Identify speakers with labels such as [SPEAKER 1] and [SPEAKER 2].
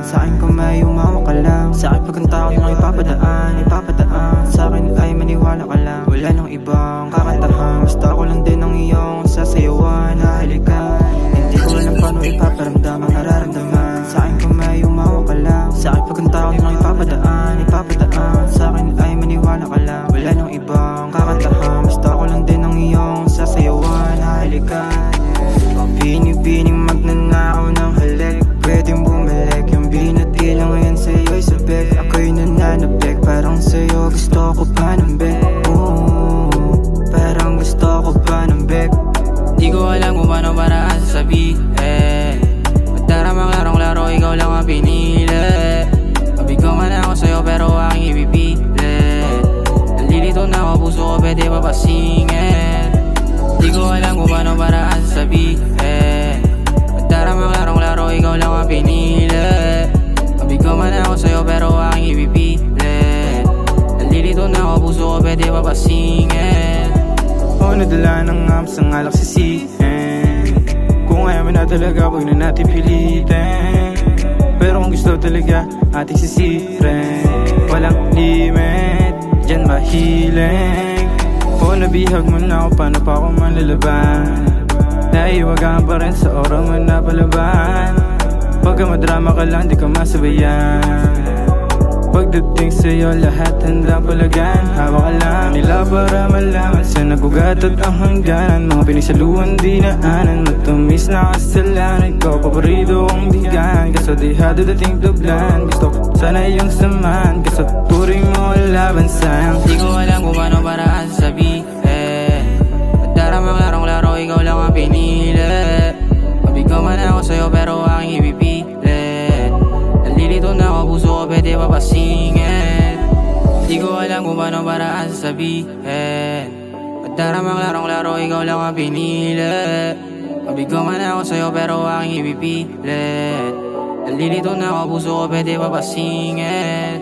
[SPEAKER 1] Sa akin kung may umawa ka lang, sa akin pagkanta ko yung ipapadaan. Sa akin ay maniwala ka lang, wala nang ibang kakantahan. Basta ako lang din ang iyong sasayawan, hahalikan. Hindi ko alam paano ipaparamdam ang nararamdaman. Sa akin kung may umawa ka lang, sa akin pagkanta ko yung ipapadaan. Sa akin ay maniwala ka lang, wala nang ibang kakantahan. Basta ako lang din ang iyong sasayawan, hahalikan. Bini-bining magnanakaw ng halik, pwedeng bumalik. Yung binati lang ngayon sa'yo'y sabik, ako'y nananabik. Parang sa'yo gusto ko pa ng bek. Parang gusto ko pa ng bek.
[SPEAKER 2] Di ko alam kung paano para sasabihin. Magdaramang larong-laro, ikaw lang ang pinili. Mabigo man ako sa'yo pero aking ipipilit. Nalilito na ako, puso ko pwede papasingin. Di ko alam kung paano para sasabihin. Magdaramang larong-laro, ikaw lang ang pinili. Mabigo man ako sa'yo pero aking ipipilit. Nalilito na ako, puso ko pwede papasingin.
[SPEAKER 1] O nadala ng amps ang alak sisihin. Kung ayaw mo na talaga, huwag na natin pilitin. Pero kung gusto talaga, ating sisirin. Walang limit, dyan mahiling. O nabihag mo na ako, paano pa ako manlalaban? Naiwagaan pa rin sa oras mo na palaban. Pagka madrama ka lang, di ka masabayan. Pagdating sa'yo, lahat handang palagan. Hawak ka lang nila para malaman sa nagugatot ang hangganan. Mga pinagsaluan dinaanan, matamis na kasalanan. Ikaw paborito kong bigan, kaso dihado dating tublan. Gusto ko sana iyong saman, kaso turing mo laban sayang.
[SPEAKER 2] Di ko alam kung paano para sasabihin. Magdaramang larong-laro, ikaw lang ang pinili. Mabigo man ako sa'yo pero aking ipipilit. Nalilito na ako, puso ko pwede papasingin. Di ko alam kung paano para sasabihin. Magdaramang larong-laro, ikaw lang ang pinili. Mabigo man ako sa'yo pero aking ipipilit. Nalilito na ako, puso ko pwede papasingin.